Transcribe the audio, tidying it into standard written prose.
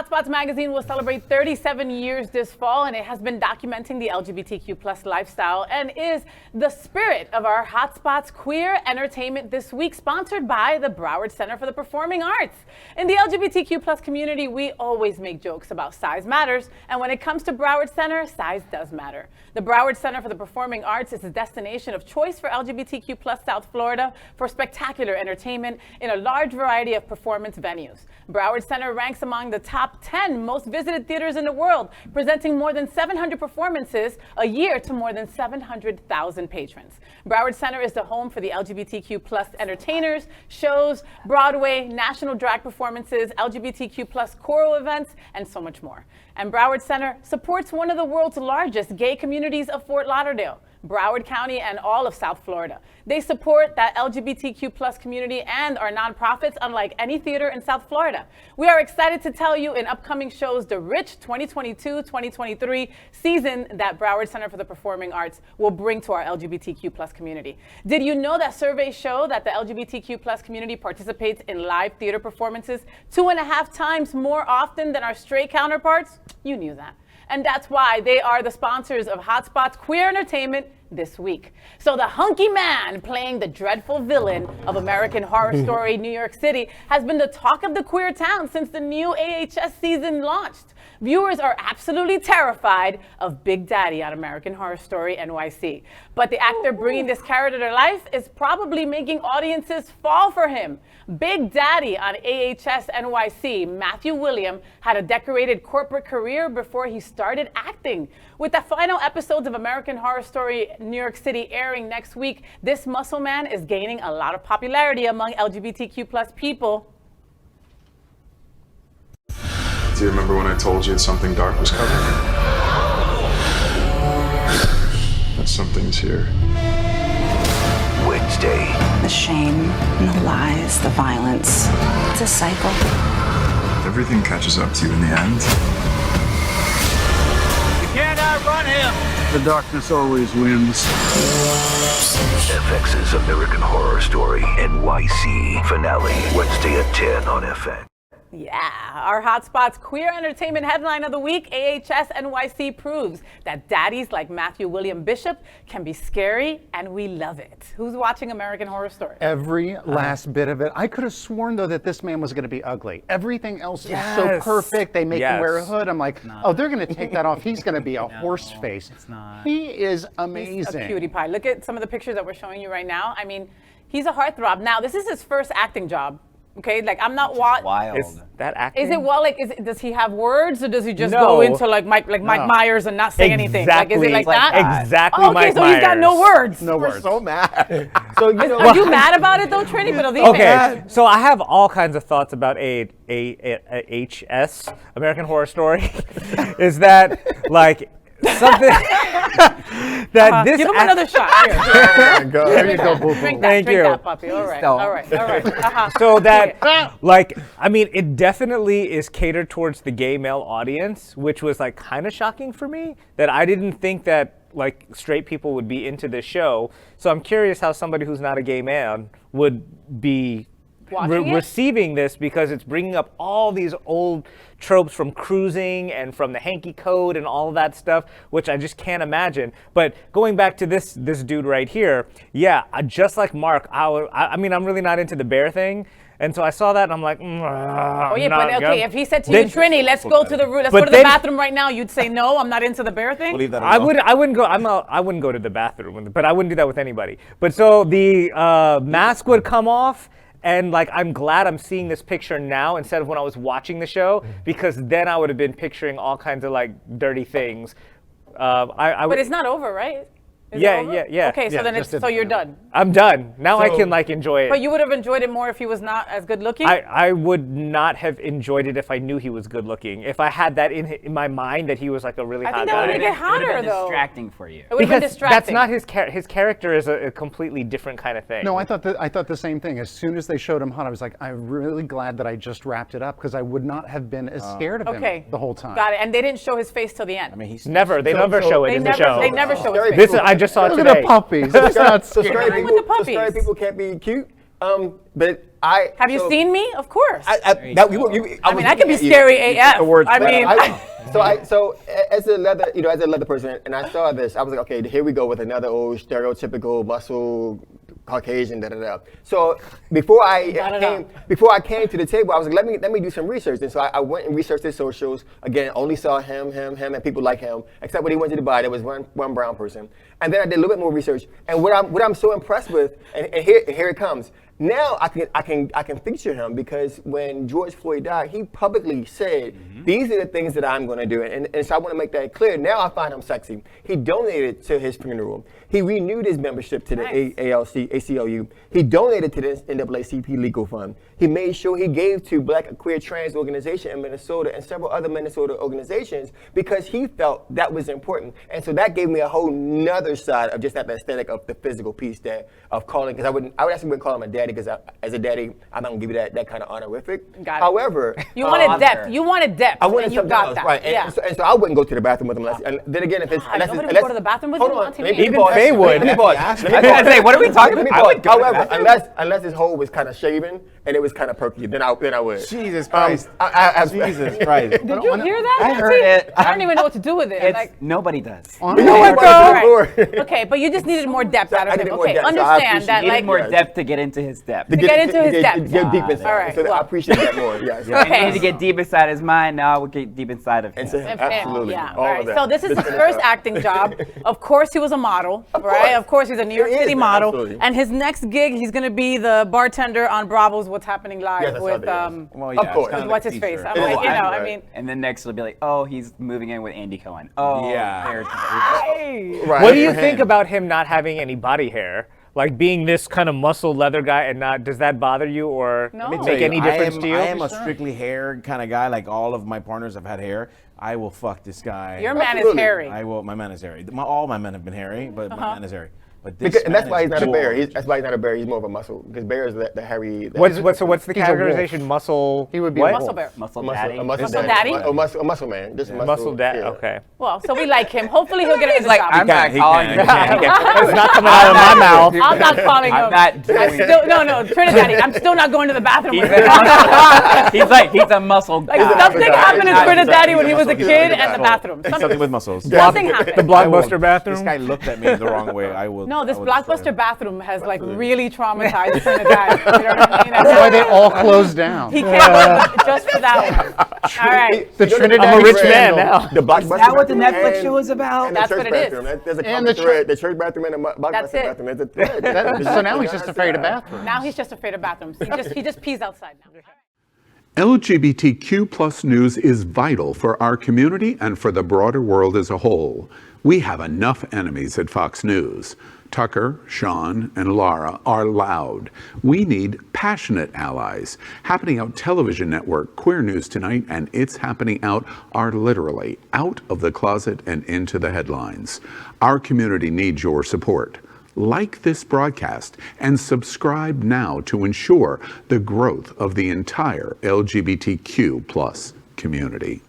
Hotspots magazine will celebrate 37 years this fall, and it has been documenting the LGBTQ plus lifestyle and is the spirit of our Hotspots Queer Entertainment this week, sponsored by the Broward Center for the Performing Arts. In the LGBTQ plus community, we always make jokes about size matters, and when it comes to Broward Center, size does matter. The Broward Center for the Performing Arts is a destination of choice for LGBTQ plus South Florida for spectacular entertainment in a large variety of performance venues. Broward Center ranks among the top 10 most visited theaters in the world, presenting more than 700 performances a year to more than 700,000 patrons. Broward Center is the home for the LGBTQ plus entertainers, shows, Broadway, national drag performances, LGBTQ plus choral events, and so much more. And Broward Center supports one of the world's largest gay communities of Fort Lauderdale, Broward County, and all of South Florida. They support that LGBTQ plus community and are nonprofits unlike any theater in South Florida. We are excited to tell you in upcoming shows the rich 2022-2023 season that Broward Center for the Performing Arts will bring to our LGBTQ plus community. Did you know that surveys show that the LGBTQ plus community participates in live theater performances 2.5 times more often than our straight counterparts? You knew that. And that's why they are the sponsors of Hotspots Queer Entertainment this week. So the hunky man playing the dreadful villain of American Horror Story New York City has been the talk of the queer town since the new AHS season launched. Viewers are absolutely terrified of Big Daddy on American Horror Story NYC. But the actor bringing this character to life is probably making audiences fall for him. Big Daddy on AHS NYC, Matthew William, had a decorated corporate career before he started acting. With the final episodes of American Horror Story New York City airing next week, this muscle man is gaining a lot of popularity among LGBTQ plus people. Do you remember when I told you something dark was coming? That something's here. Wednesday. The shame and the lies, the violence. It's a cycle. Everything catches up to you in the end. You can't outrun him! The darkness always wins. FX's American Horror Story NYC finale, Wednesday at 10 on FX. Yeah, our Hotspots Queer Entertainment headline of the week, AHS NYC proves that daddies like Matthew William Bishop can be scary, and we love it. Who's watching American Horror Story? Every last bit of it. I could have sworn, though, that this man was going to be ugly. Everything else is so perfect. They make him wear a hood. I'm like, oh, they're going to take that off. He's going to be a horse face. It's not. He is amazing. He's a cutie pie. Look at some of the pictures that we're showing you right now. I mean, he's a heartthrob. Now, this is his first acting job. Okay, like I'm not Wild. Is that acting? Is it does he have words, or does he just go into like Mike Myers and not say anything? Like, is it like that? Exactly. Oh, okay, Mike so Myers. he's got no words. No words. We're so mad. So you know, Are you mad about it though, Trini? But Okay, so I have all kinds of thoughts about AHS, American Horror Story. Is that like something that this? Give him another shot. Here. There you go, boo-boo. Drink that. Thank drink you. that, puppy. All right. All right. So that, like, I mean, it definitely is catered towards the gay male audience, which was like kind of shocking for me, that I didn't think that like straight people would be into this show. So I'm curious how somebody who's not a gay man would be receiving this, because it's bringing up all these old tropes from cruising and from the hanky code and all of that stuff, which I just can't imagine. But going back to this dude right here, yeah, just like Mark, I mean, I'm really not into the bear thing. And so I saw that and I'm like, oh yeah, but okay, if he said to you, Trini, let's go to the bathroom right now, you'd say no, I'm not into the bear thing. We'll leave that alone. I wouldn't go to the bathroom, but I wouldn't do that with anybody. But so the mask would come off. And like, I'm glad I'm seeing this picture now instead of when I was watching the show, because then I would have been picturing all kinds of like dirty things. But it's not over, right? Is it over? Yeah. Okay, so then so you're done. I'm done. Now I can like enjoy it. But you would have enjoyed it more if he was not as good looking? I would not have enjoyed it if I knew he was good looking. If I had that in my mind that he was like a really hot guy. I think that would make it hotter, it would have been though. distracting for you. It would have been distracting. That's not his character is a completely different kind of thing. No, I thought the same thing. As soon as they showed him hot, I was like, I'm really glad that I just wrapped it up, because I would not have been as scared of him the whole time. Got it. And they didn't show his face till the end. I mean, he's They never show it in the show. They never show his face. I just saw it Look today. at the puppies. It's not scary. with the puppies. Straight people can't be cute. But I Have you seen me? Of course. I mean, I can be scary AF. I mean, so as a leather person, and I saw this, I was like, okay, here we go with another old stereotypical muscle Caucasian, So before I came to the table, I was like, let me do some research. And so I went and researched his socials. Again, only saw him, and people like him, except when he went to Dubai, there was one brown person. And then I did a little bit more research. And what I'm so impressed with, and here it comes. Now I can feature him because when George Floyd died, he publicly said, these are the things that I'm going to do. And so I want to make that clear. Now I find him sexy. He donated to his funeral. He renewed his membership to the ACLU. He donated to the NAACP Legal Fund. He made sure he gave to Black Queer Trans Organization in Minnesota and several other Minnesota organizations because he felt that was important. And so that gave me a whole nother side of just that aesthetic of the physical piece of calling, because I would actually wouldn't call him a daddy, because as a daddy, I'm not gonna give you that kind of honorific. Got it. However, you wanted depth. You wanted depth. I wanted and you something got else, that. right? And so I wouldn't go to the bathroom with him unless. And then again, if it's nobody would go to the bathroom with him on TV. Even Faye would. Let me pause. I was gonna say, what are we talking about? I would however, unless his hole was kind of shaven and it was kind of perky, then I would. Jesus Christ. Jesus Christ. Did you hear that? I heard it. I don't even know what to do with it. Nobody does. You know what, though? Okay, but you just needed more depth out of him. Okay, depth, so understand that. Needed more depth to get into his depth. To get into his depth. Get deep inside. All right, So I appreciate that more. Yes. Okay. I need to get deep inside his mind. Now we'll get deep inside of him. Absolutely. Yeah. All All of right. that. So this is his first acting job. Of course, he was a model, right? Of course, he's a New York City model. Absolutely. And his next gig, he's going to be the bartender on Bravo's What's Happening Live with Well, yeah, Of course. it's kinda what's like his a face? teaser. I'm like, you know, Right. I mean. And then next it'll be like, oh, he's moving in with Andy Cohen. Oh, Yeah. Right. What do you think about him not having any body hair? Like being this kind of muscle leather guy and not, does that bother you or No. make any difference to you? I am a strictly hair kind of guy. Like all of my partners have had hair. I will fuck this guy. Your man is hairy. I will. My man is hairy. All my men have been hairy, but my man is hairy. But this And that's man why is he's not a bear. gorgeous. That's why he's not a bear. He's more of a muscle. Because bear is the hairy. What's the He's a categorization? Muscle. He would be what? a Muscle wolf. bear. Muscle muscle, daddy. a muscle Muscle daddy. daddy? A muscle man. Just a Muscle dad. yeah. Okay. Well, so we like him. Hopefully he'll get He's into like, job. I'm not He calling can. you. It's not coming out of my mouth. I'm not calling him. I'm not doing Still, no, Trinidad. I'm still not going to the bathroom with him. He's a muscle Like guy. something happened in Not Trinidad when he was a muscle kid guy. and the bathroom. Something with muscles. Something happened. The Blockbuster This bathroom. guy looked at me the wrong way. I will. No, this I will destroy Blockbuster him. bathroom has like really traumatized Trinidad. You know what I mean? That's why they all closed down. He came just for that one. All right. The Trinidad I'm a rich man scandal. now. The Blockbuster Is that what the bathroom Netflix and- show is about? and That's the what church it is. bathroom. There's a And common the thread. The church bathroom and the Blockbuster That's it. bathroom. There's a thread. So now he's just afraid of bathrooms. Now he's just afraid of bathrooms. He just pees outside now. LGBTQ plus news is vital for our community and for the broader world as a whole. We have enough enemies at Fox News. Tucker, Sean, and Laura are loud. We need passionate allies. Happening Out Television Network, Queer News Tonight, and It's Happening Out are literally out of the closet and into the headlines. Our community needs your support. Like this broadcast and subscribe now to ensure the growth of the entire LGBTQ plus community.